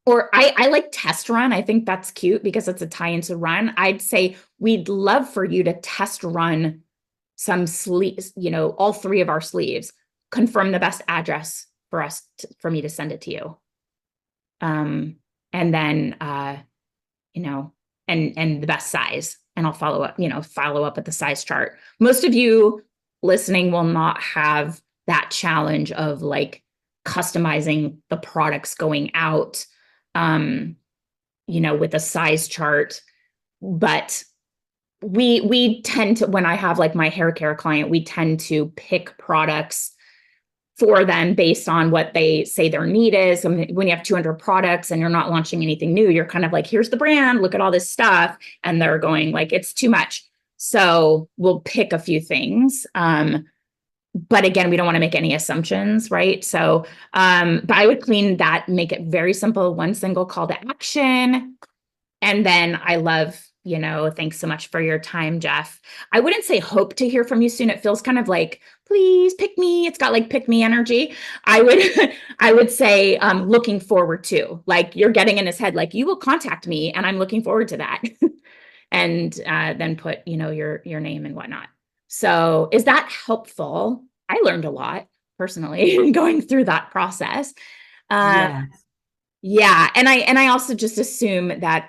or I like test run. I think that's cute because it's a tie into run. I'd say we'd love for you to test run some sleeves, you know, all 3 of our sleeves, confirm the best address for us, for me to send it to you. And then, you know, and the best size, and I'll follow up with the size chart. Most of you listening will not have that challenge of like customizing the products going out, you know, with a size chart. But we tend to, when I have like my hair care client, we tend to pick products for them based on what they say their need is. I mean, when you have 200 products and you're not launching anything new, you're kind of like, here's the brand, look at all this stuff. And they're going like, it's too much. So we'll pick a few things. But again, we don't want to make any assumptions, right? So, but I would clean that, make it very simple, one single call to action. And then I love, you know, thanks so much for your time, Jeff. I wouldn't say hope to hear from you soon. It feels kind of like, please pick me. It's got like pick me energy. I would say looking forward to, like you're getting in his head, like you will contact me and I'm looking forward to that. And then put, you know, your name and whatnot. So is that helpful? I learned a lot personally going through that process. Yeah. Yeah. And I also just assume that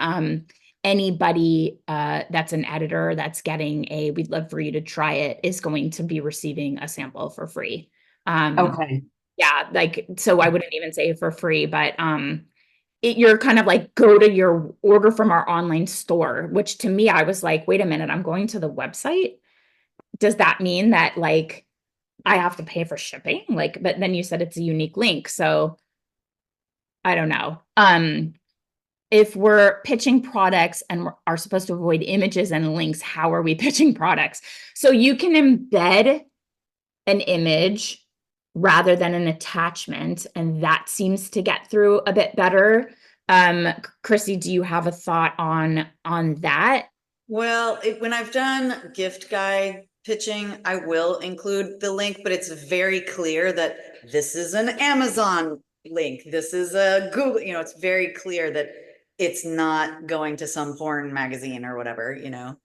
anybody that's an editor that's getting we'd love for you to try it, is going to be receiving a sample for free. Okay. Yeah, like, so I wouldn't even say for free, but you're kind of like, go to your order from our online store, which to me, I was like, wait a minute, I'm going to the website. Does that mean that like I have to pay for shipping? Like, but then you said it's a unique link. So I don't know. If we're pitching products and are supposed to avoid images and links, how are we pitching products? So you can embed an image rather than an attachment, and that seems to get through a bit better. Chrissy, do you have a thought on that? Well, when I've done gift guide pitching, I will include the link, but it's very clear that this is an Amazon link. This is a Google, you know, it's very clear that it's not going to some porn magazine or whatever, you know.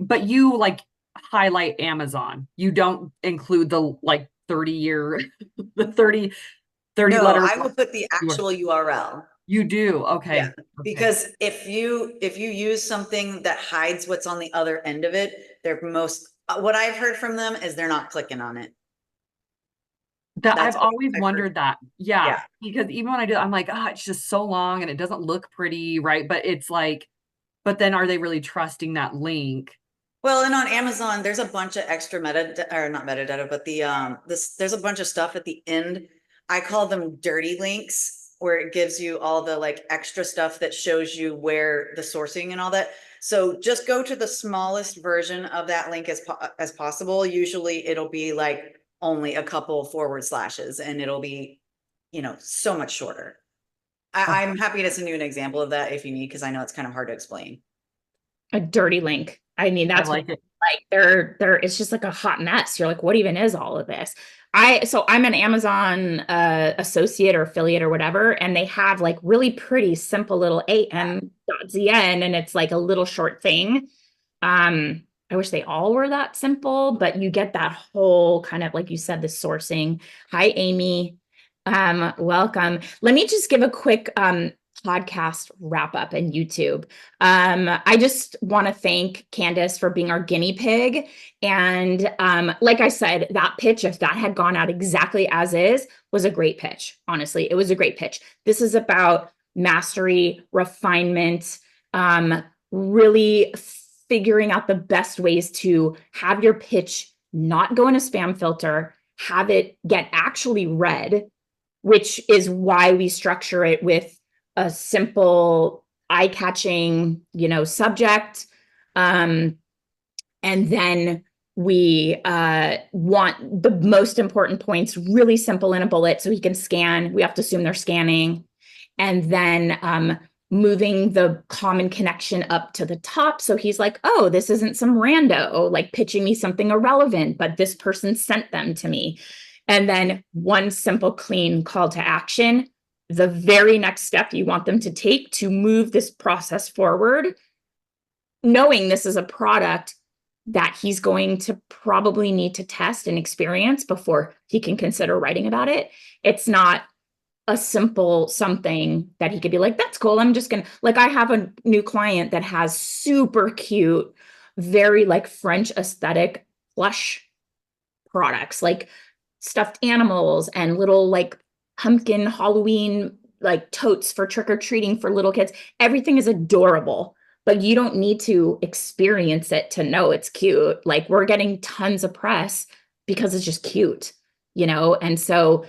But you like highlight Amazon. You don't include the like 30-year, the 30 No, letters. I will put the actual URL. You do? Okay. Yeah, Okay. because if you use something that hides what's on the other end of it, what I've heard from them is they're not clicking on it. I've always wondered that. Yeah, Yeah. because even when I do, I'm like, it's just so long and it doesn't look pretty, right? But it's like, but then are they really trusting that link? Well, and on Amazon, there's a bunch of extra metadata, or not metadata, but there's a bunch of stuff at the end. I call them dirty links, where it gives you all the like extra stuff that shows you where the sourcing and all that. So just go to the smallest version of that link as possible. Usually it'll be like only a couple forward slashes, and it'll be, you know, so much shorter. I'm happy to send you an example of that if you need, because I know it's kind of hard to explain. A dirty link. I mean, that's like it. Like it's just like a hot mess. You're like, what even is all of this? So I'm an Amazon associate or affiliate or whatever, and they have like really pretty simple little am.zn, and it's like a little short thing. I wish they all were that simple, but you get that whole kind of, like you said, the sourcing. Hi, Amy. Welcome. Let me just give a quick podcast wrap up in YouTube. I just want to thank Candace for being our guinea pig. And like I said, that pitch, if that had gone out exactly as is, was a great pitch. Honestly, it was a great pitch. This is about mastery, refinement, really figuring out the best ways to have your pitch not go in a spam filter, have it get actually read, which is why we structure it with a simple eye-catching, subject. And then we want the most important points really simple in a bullet so he can scan. We have to assume they're scanning. And then moving the common connection up to the top. So he's like, oh, this isn't some rando, like pitching me something irrelevant, but this person sent them to me. And then one simple, clean call to action, the very next step you want them to take to move this process forward, knowing this is a product that he's going to probably need to test and experience before he can consider writing about it. It's not a simple something that he could be like, that's cool. I'm just going to, like, I have a new client that has super cute, very like French aesthetic plush products, like stuffed animals and little like pumpkin Halloween, like totes for trick-or-treating for little kids. Everything is adorable, but you don't need to experience it to know it's cute. Like, we're getting tons of press because it's just cute, And so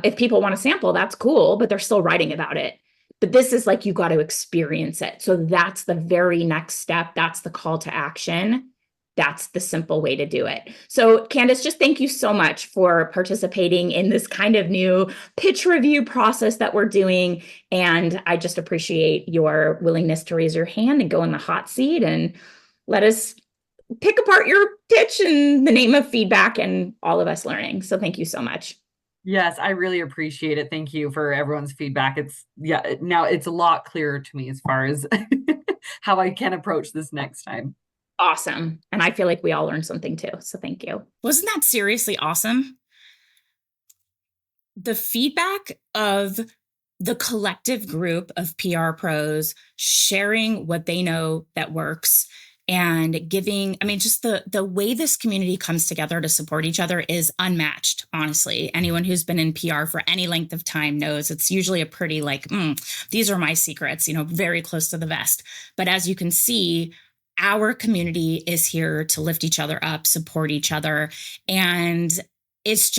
if people want to sample, that's cool, but they're still writing about it. But this is like, you got to experience it. So that's the very next step. That's the call to action. That's the simple way to do it. So Candace, just thank you so much for participating in this kind of new pitch review process that we're doing. And I just appreciate your willingness to raise your hand and go in the hot seat and let us pick apart your pitch in the name of feedback and all of us learning. So thank you so much. Yes, I really appreciate it. Thank you for everyone's feedback. Now it's a lot clearer to me as far as how I can approach this next time. Awesome. And I feel like we all learned something too. So thank you. Wasn't that seriously awesome? The feedback of the collective group of PR pros sharing what they know that works and giving, just the way this community comes together to support each other is unmatched, honestly. Anyone who's been in PR for any length of time knows it's usually a pretty like, these are my secrets, very close to the vest. But as you can see, our community is here to lift each other up, support each other. And it's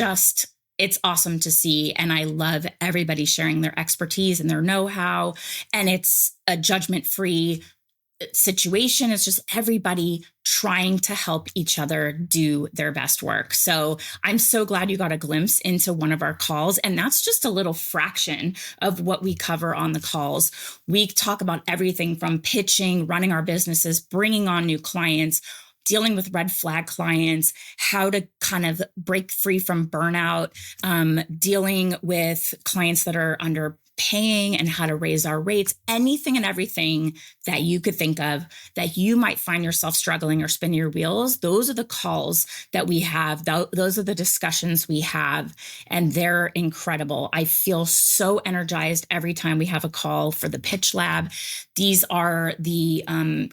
awesome to see. And I love everybody sharing their expertise and their know-how. And it's a judgment-free situation. It's just everybody trying to help each other do their best work. So I'm so glad you got a glimpse into one of our calls. And that's just a little fraction of what we cover on the calls. We talk about everything from pitching, running our businesses, bringing on new clients, dealing with red flag clients, how to kind of break free from burnout, dealing with clients that are underpaying and how to raise our rates, anything and everything that you could think of that you might find yourself struggling or spinning your wheels. Those are the calls that we have. Those are the discussions we have, and they're incredible. I feel so energized every time we have a call for the Pitch Lab. These are the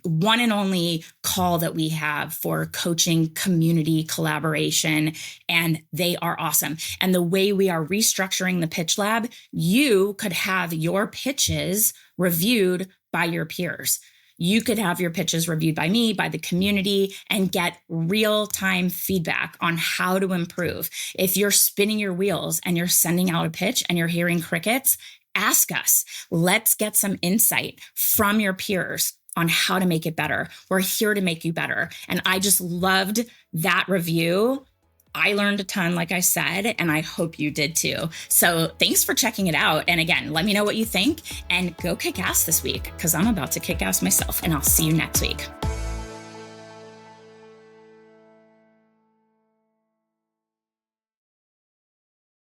one and only call that we have for coaching community collaboration, and they are awesome. And the way we are restructuring the Pitch Lab, you could have your pitches reviewed by your peers. You could have your pitches reviewed by me, by the community, and get real-time feedback on how to improve. If you're spinning your wheels and you're sending out a pitch and you're hearing crickets, ask us. Let's get some insight from your peers on how to make it better. We're here to make you better. And I just loved that review. I learned a ton, like I said, and I hope you did too. So thanks for checking it out. And again, let me know what you think and go kick ass this week, because I'm about to kick ass myself, and I'll see you next week.